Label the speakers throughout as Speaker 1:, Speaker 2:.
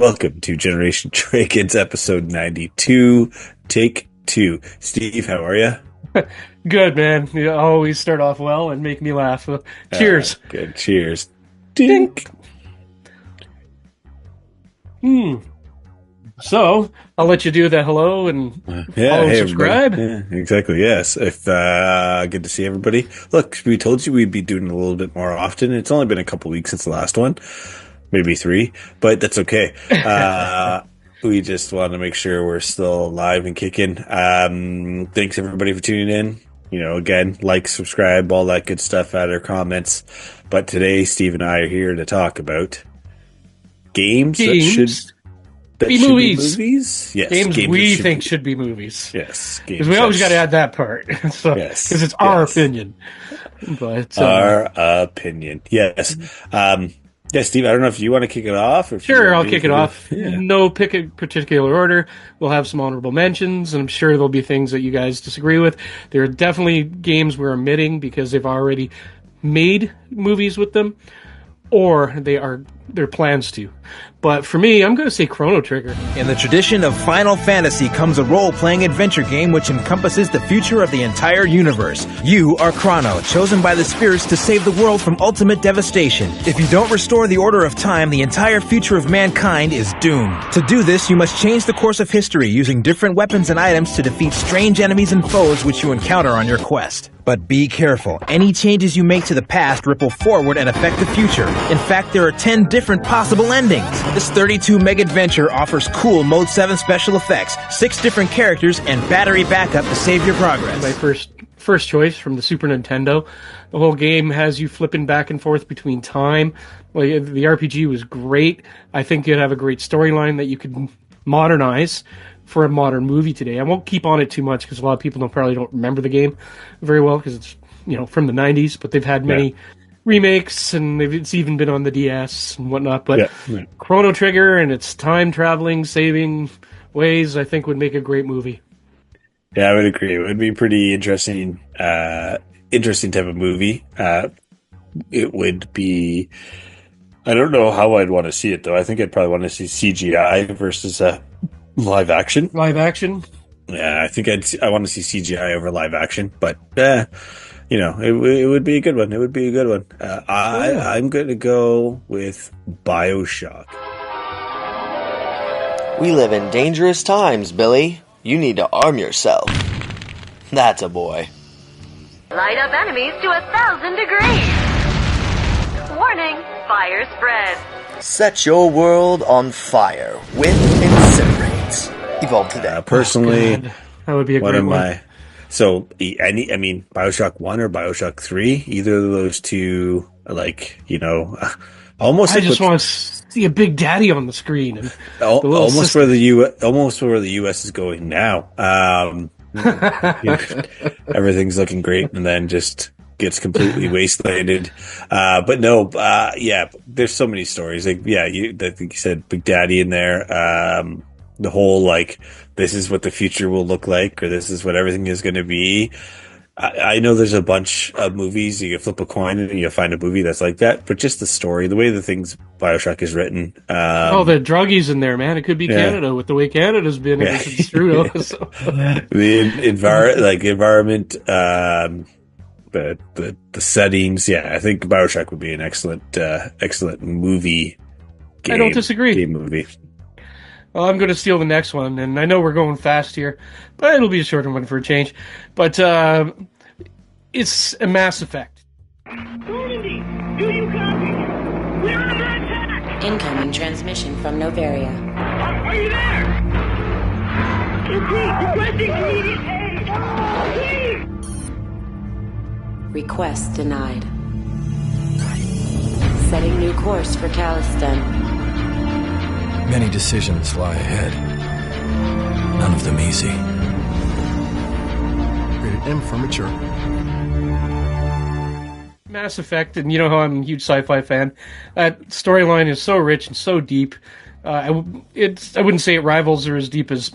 Speaker 1: Welcome to Generation Dragons episode 92, take 2. Steve, how are you?
Speaker 2: Good, man. You always start off well and make me laugh. Cheers.
Speaker 1: Good, cheers. Dink.
Speaker 2: So, I'll let you do the hello and follow and subscribe.
Speaker 1: Yeah, exactly, yes. Good to see everybody. Look, we told you we'd be doing a little bit more often. It's only been a couple weeks since the last one. Maybe 3, but that's okay. We just want to make sure we're still alive and kicking. Thanks everybody for tuning in. You know, again, like, subscribe, all that good stuff, add our comments. But today, Steve and I are here to talk about games that should
Speaker 2: be movies.
Speaker 1: Yes,
Speaker 2: games we think should be movies.
Speaker 1: Yes,
Speaker 2: because we always got to add that part. So,
Speaker 1: yes,
Speaker 2: because it's our opinion. But
Speaker 1: our opinion, yes. Yeah, Steve, I don't know if you want to kick it off.
Speaker 2: Sure, I'll kick it off.
Speaker 1: Yeah.
Speaker 2: No particular order. We'll have some honorable mentions, and I'm sure there'll be things that you guys disagree with. There are definitely games we're omitting because they've already made movies with them, or their plans to. But for me, I'm going to say Chrono Trigger.
Speaker 3: In the tradition of Final Fantasy comes a role-playing adventure game which encompasses the future of the entire universe. You are Chrono, chosen by the spirits to save the world from ultimate devastation. If you don't restore the order of time, the entire future of mankind is doomed. To do this, you must change the course of history using different weapons and items to defeat strange enemies and foes which you encounter on your quest. But be careful. Any changes you make to the past ripple forward and affect the future. In fact, there are 10 different possible endings. This 32-meg adventure offers cool Mode 7 special effects, 6 different characters, and battery backup to save your progress.
Speaker 2: My first choice from the Super Nintendo. The whole game has you flipping back and forth between time. Like, the RPG was great. I think you'd have a great storyline that you could modernize for a modern movie today. I won't keep on it too much because a lot of people probably don't remember the game very well because it's from the 90s, but they've had many remakes and it's even been on the DS and whatnot. But Chrono Trigger and its time traveling, saving ways, I think would make a great movie.
Speaker 1: Yeah, I would agree. It would be pretty interesting type of movie. It would be. I don't know how I'd want to see it though. I think I'd probably want to see CGI versus live action.
Speaker 2: Live action?
Speaker 1: Yeah, I think I want to see CGI over live action, but it would be a good one. It would be a good one. I'm going to go with BioShock.
Speaker 4: We live in dangerous times, Billy. You need to arm yourself. That's a boy.
Speaker 5: Light up enemies to 1,000 degrees. Warning, fire spread.
Speaker 4: Set your world on fire with Incinerates. Evolved today.
Speaker 1: Personally,
Speaker 2: that would be a great one.
Speaker 1: So, BioShock 1 or BioShock 3, either of those two, almost.
Speaker 2: I just want to see a Big Daddy on the screen. And
Speaker 1: almost where the US is going now. Everything's looking great, and then just gets completely wastelanded. But no, there's so many stories. I think you said Big Daddy in there. The whole this is what the future will look like, or this is what everything is going to be. I know there's a bunch of movies you can flip a coin and you find a movie that's like that, but just the story, the way the things BioShock is written.
Speaker 2: The druggies in there, man. It could be Canada with the way Canada's been ever since Trudeau. So.
Speaker 1: The environment, the settings. Yeah, I think BioShock would be an excellent movie.
Speaker 2: I don't disagree.
Speaker 1: Game movie.
Speaker 2: Well, I'm going to steal the next one, and I know we're going fast here, but it'll be a shorter one for a change. But it's a Mass Effect.
Speaker 6: Normandy, do you copy? We're under attack!
Speaker 7: Incoming transmission from Novaria.
Speaker 6: Are you there? Requesting immediate aid! Please!
Speaker 7: Request denied. Setting new course for Caliston.
Speaker 8: Many decisions lie ahead. None of them easy. Rated M for mature.
Speaker 2: Mass Effect, and you know how I'm a huge sci-fi fan. That storyline is so rich and so deep. I wouldn't say it rivals or as deep as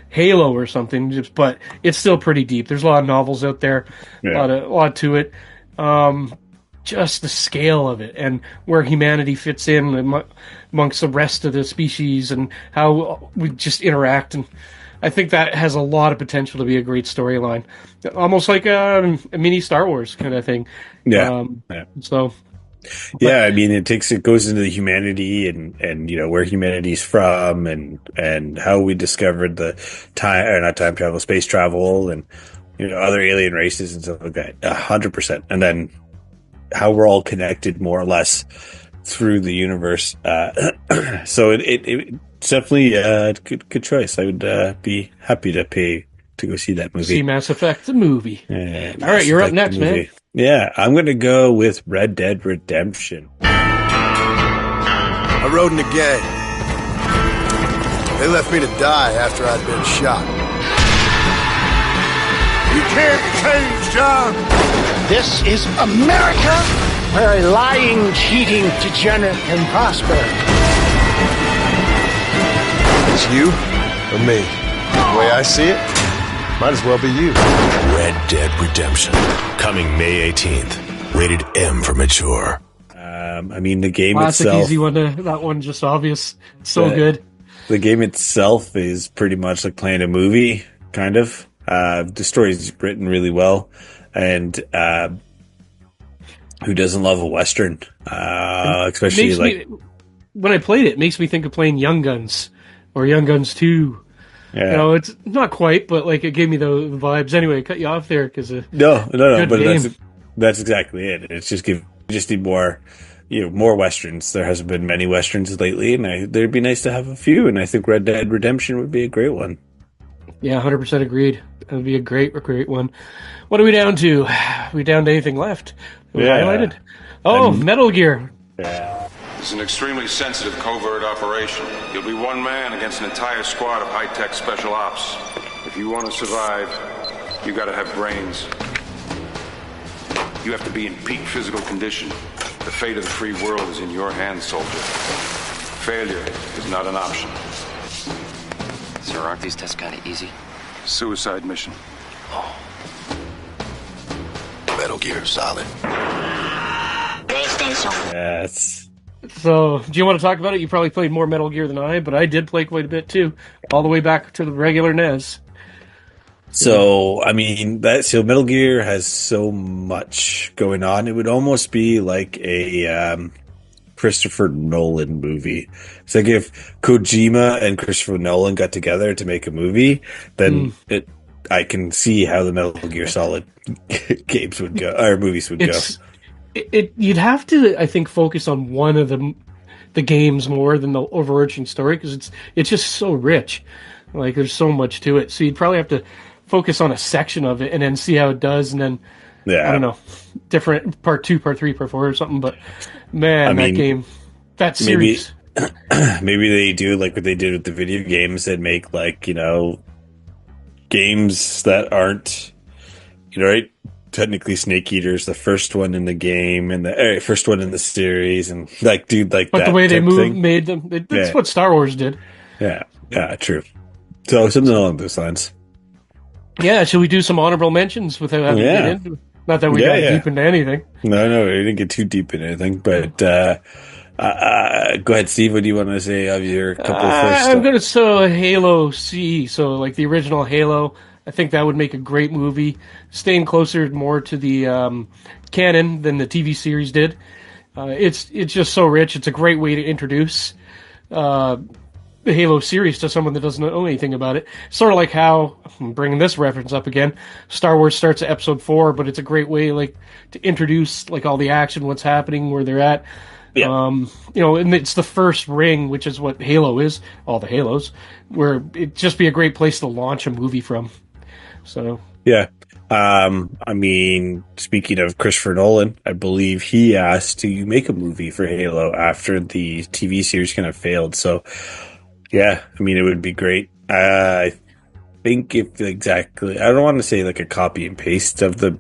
Speaker 2: Halo or something, but it's still pretty deep. There's a lot of novels out there, a lot to it. just the scale of it and where humanity fits in amongst the rest of the species and how we just interact. And I think that has a lot of potential to be a great storyline, almost like a mini Star Wars kind of thing.
Speaker 1: Yeah.
Speaker 2: So.
Speaker 1: Yeah, I mean, it goes into the humanity and where humanity's from and how we discovered the not time travel, space travel and other alien races and stuff like that. 100%. And then how we're all connected more or less through the universe. So it's definitely a good choice. I would be happy to pay to go see that movie.
Speaker 2: See Mass Effect, the movie. All right, you're up next, man.
Speaker 1: Yeah, I'm going to go with Red Dead Redemption.
Speaker 9: I rode in a gang. They left me to die after I'd been shot. You can't change, John.
Speaker 10: This is America, where a lying, cheating degenerate can prosper.
Speaker 9: It's you or me. The way I see it, might as well be you.
Speaker 11: Red Dead Redemption, coming May 18th. Rated M for mature.
Speaker 1: I mean, the game
Speaker 2: Classic,
Speaker 1: itself...
Speaker 2: easy one. That one just obvious. It's so good.
Speaker 1: The game itself is pretty much like playing a movie, kind of. The story is written really well. And who doesn't love a Western? Especially
Speaker 2: when I played it makes me think of playing Young Guns or Young Guns 2. Yeah. It's not quite, but it gave me the vibes. Anyway, I cut you off there because
Speaker 1: no, but that's exactly it. It's just just need more, more Westerns. There hasn't been many Westerns lately, and there'd be nice to have a few. And I think Red Dead Redemption would be a great one.
Speaker 2: Yeah, 100% agreed. That would be a great one. What are we down to? Are we down to anything left? Highlighted? Oh, Metal Gear.
Speaker 1: Yeah.
Speaker 12: It's an extremely sensitive covert operation. You'll be one man against an entire squad of high-tech special ops. If you want to survive, you gotta have brains. You have to be in peak physical condition. The fate of the free world is in your hands, soldier. Failure is not an option.
Speaker 13: Sir, aren't these tests kind of easy?
Speaker 12: Suicide mission.
Speaker 13: Oh.
Speaker 9: Metal Gear Solid.
Speaker 1: Yes.
Speaker 2: So, do you want to talk about it? You probably played more Metal Gear than I, but I did play quite a bit too, all the way back to the regular NES.
Speaker 1: So, I mean, Metal Gear has so much going on. It would almost be like a Christopher Nolan movie. It's like if Kojima and Christopher Nolan got together to make a movie, then I can see how the Metal Gear Solid games would go, or movies would go.
Speaker 2: You'd have to, I think, focus on one of the games more than the overarching story because it's just so rich. There's so much to it. So you'd probably have to focus on a section of it and then see how it does, and then I don't know, different part 2, part 3, part 4 or something. But man, that game, that series.
Speaker 1: Maybe they do like what they did with the video games and make games that aren't right. Technically, Snake Eater's the first one in the game and the first one in the series, and but that.
Speaker 2: But the way they made them, that's what Star Wars did.
Speaker 1: Yeah, true. So something along those lines.
Speaker 2: Yeah, should we do some honorable mentions without having to get into it? Not that we got deep into anything.
Speaker 1: No, we didn't get too deep into anything. But go ahead, Steve. What do you want to say of your couple first?
Speaker 2: I'm going to Halo C. So the original Halo. I think that would make a great movie, staying closer more to the canon than the TV series did. It's just so rich. It's a great way to introduce the Halo series to someone that doesn't know anything about it. Sort of like how, I'm bringing this reference up again, Star Wars starts at Episode 4, but it's a great way to introduce all the action, what's happening, where they're at. Yeah. And it's the first ring, which is what Halo is, all the Halos, where it'd just be a great place to launch a movie from. So
Speaker 1: yeah, I mean, speaking of Christopher Nolan, I believe he asked to make a movie for Halo after the TV series kind of failed. So yeah, I mean, it would be great. I think I don't want to say a copy and paste of the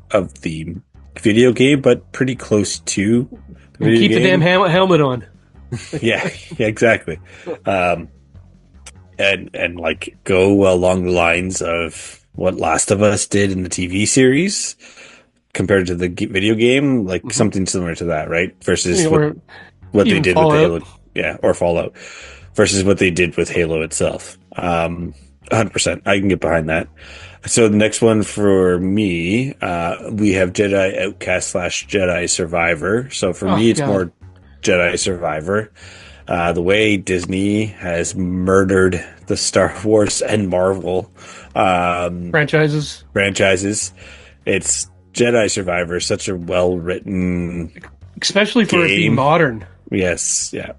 Speaker 1: video game, but pretty close to the video
Speaker 2: keep
Speaker 1: game.
Speaker 2: The damn helmet on.
Speaker 1: yeah, exactly. And go along the lines of what Last of Us did in the TV series. compared to the video game, like something similar to that, right? Versus
Speaker 2: Or
Speaker 1: what they
Speaker 2: even
Speaker 1: did
Speaker 2: Fallout.
Speaker 1: with Halo, or Fallout, versus what they did with Halo itself. 100%, I can get behind that. So the next one for me, we have Jedi Outcast / Jedi Survivor. So for me, it's more Jedi Survivor. The way Disney has murdered the Star Wars and Marvel
Speaker 2: franchises,
Speaker 1: it's Jedi Survivor, such a well-written,
Speaker 2: especially for it being modern.
Speaker 1: Yes, yeah,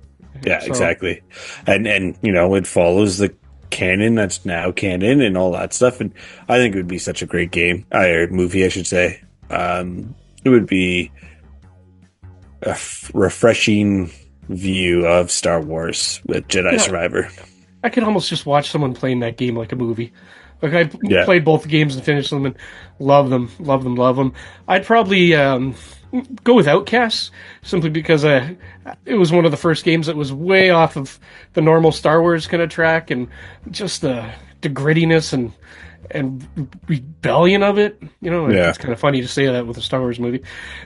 Speaker 1: exactly. And it follows the canon that's now canon and all that stuff. And I think it would be such a great game, or movie, I should say. It would be a refreshing view of Star Wars with Jedi Survivor.
Speaker 2: I could almost just watch someone playing that game like a movie. Like I played both games and finished them and love them. I'd probably go with Outcasts simply because it was one of the first games that was way off of the normal Star Wars kind of track, and just the grittiness and rebellion of it. It's kind of funny to say that with a Star Wars movie,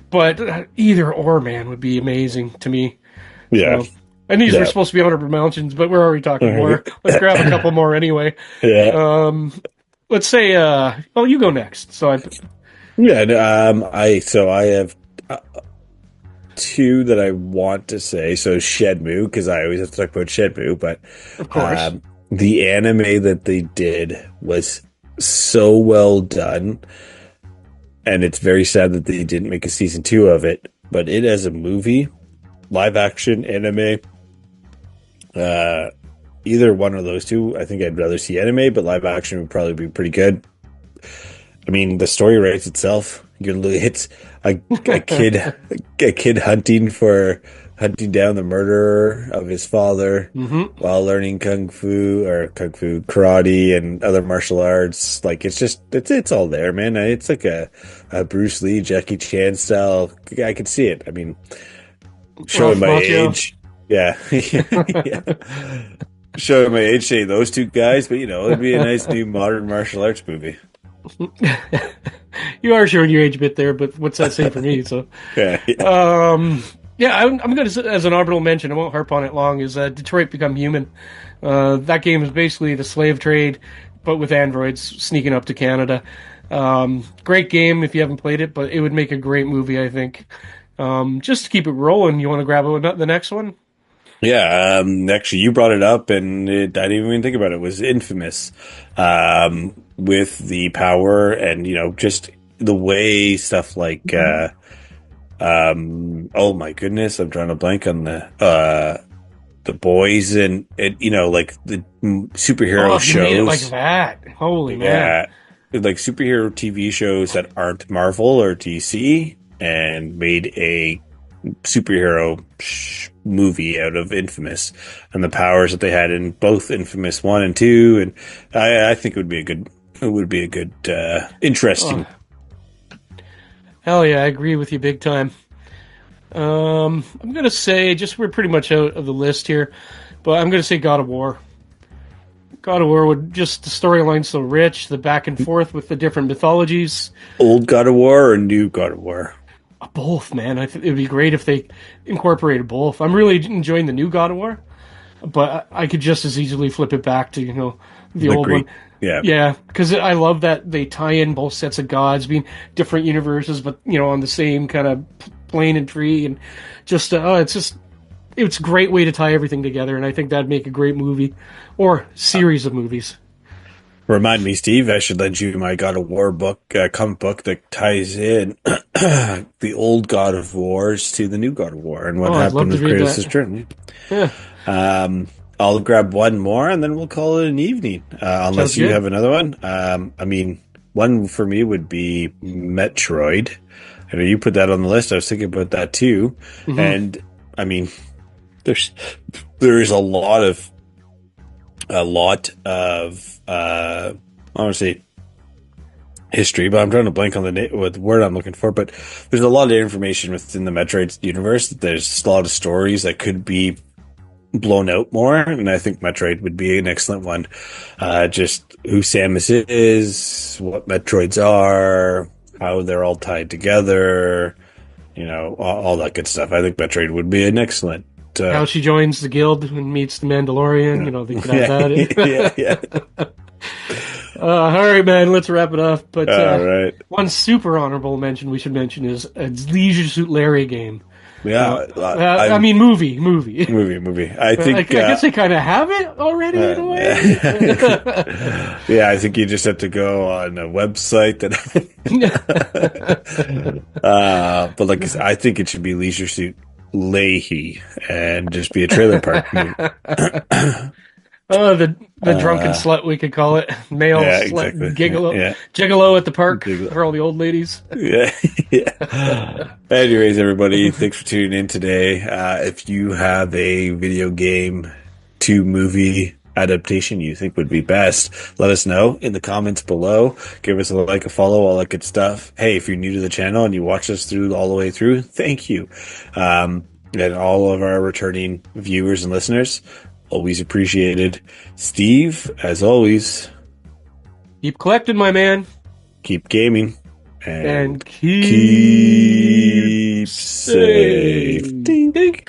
Speaker 2: but either or, man, would be amazing to me.
Speaker 1: Yeah.
Speaker 2: So, and these were supposed to be honorable mentions, but we're already talking more. Let's grab a couple more anyway.
Speaker 1: Yeah.
Speaker 2: Let's say, you go next. So I
Speaker 1: have two that I want to say. So Shenmue, because I always have to talk about Shenmue, but
Speaker 2: of course,
Speaker 1: the anime that they did was so well done, and it's very sad that they didn't make a season 2 of it. But it as a movie, live action anime, either one of those two, I think I'd rather see anime, but live action would probably be pretty good. I mean, the story writes itself. It's a kid hunting down the murderer of his father while learning kung fu, karate, and other martial arts. Like, it's all there, man. It's like a Bruce Lee, Jackie Chan style. I could see it. I mean, showing my age. Yeah. Showing my age, saying those two guys, but it'd be a nice new modern martial arts movie.
Speaker 2: You are showing your age a bit there, but what's that say for me? So, I'm going to, as an honorable mention, I won't harp on it long, is Detroit Become Human. That game is basically the slave trade, but with androids sneaking up to Canada. Great game if you haven't played it, but it would make a great movie, I think. Just to keep it rolling, you want to grab the next one?
Speaker 1: Yeah, actually, you brought it up, and I didn't even think about it. It was Infamous, with the power and just the way stuff like oh my goodness, I'm drawing a blank on the boys and like the superhero shows.
Speaker 2: Made it like that. Holy man!
Speaker 1: Yeah, like superhero TV shows that aren't Marvel or DC, and made a superhero movie out of Infamous and the powers that they had in both Infamous 1 and 2, and I think it would be a good interesting.
Speaker 2: Hell yeah, I agree with you big time. I'm gonna say, we're pretty much out of the list here, but I'm gonna say God of War. God of War would the storyline's so rich, the back and forth with the different mythologies.
Speaker 1: Old God of War or new God of War?
Speaker 2: Both, man. I think it'd be great if they incorporated both. I'm really enjoying the new God of War, but I could just as easily flip it back to the old one. Yeah, because I love that they tie in both sets of gods, being different universes, but on the same kind of plane and tree, and it's a great way to tie everything together, and I think that'd make a great movie or series of movies.
Speaker 1: Remind me, Steve, I should lend you my God of War comic book that ties in the old God of Wars to the new God of War and what happened with Kratos' journey.
Speaker 2: Yeah.
Speaker 1: I'll grab one more and then we'll call it an evening. Unless you have another one. I mean, one for me would be Metroid. I know you put that on the list. I was thinking about that too. Mm-hmm. And I mean, there is a lot of I want to say history, but I'm trying to blank on the word I'm looking for. But there's a lot of information within the Metroid universe. There's a lot of stories that could be blown out more, and I think Metroid would be an excellent one. Just who Samus is, what Metroids are, how they're all tied together, all that good stuff. I think Metroid would be an excellent.
Speaker 2: How she joins the guild and meets the Mandalorian, they could have that in.
Speaker 1: Yeah.
Speaker 2: All right, man, let's wrap it up. But
Speaker 1: all right.
Speaker 2: One super honorable mention we should mention is a Leisure Suit Larry game.
Speaker 1: Yeah,
Speaker 2: I mean movie.
Speaker 1: Movie. I think.
Speaker 2: I guess they kind of have it already in a way.
Speaker 1: Yeah, I think you just have to go on a website that. But like I said, I think it should be Leisure Suit Leahy and just be a trailer park movie.
Speaker 2: Oh, the drunken slut, we could call it. Male slut, exactly. Gigolo at the park for all the old ladies.
Speaker 1: Yeah. Anyways, everybody, thanks for tuning in today. If you have a video game to movie adaptation you think would be best, let us know in the comments below. Give us a like, a follow, all that good stuff. Hey, if you're new to the channel and you watch us all the way through, thank you. And all of our returning viewers and listeners, always appreciated. Steve, as always,
Speaker 2: keep collecting, my man.
Speaker 1: Keep gaming.
Speaker 2: And keep
Speaker 1: safe. Ding, ding.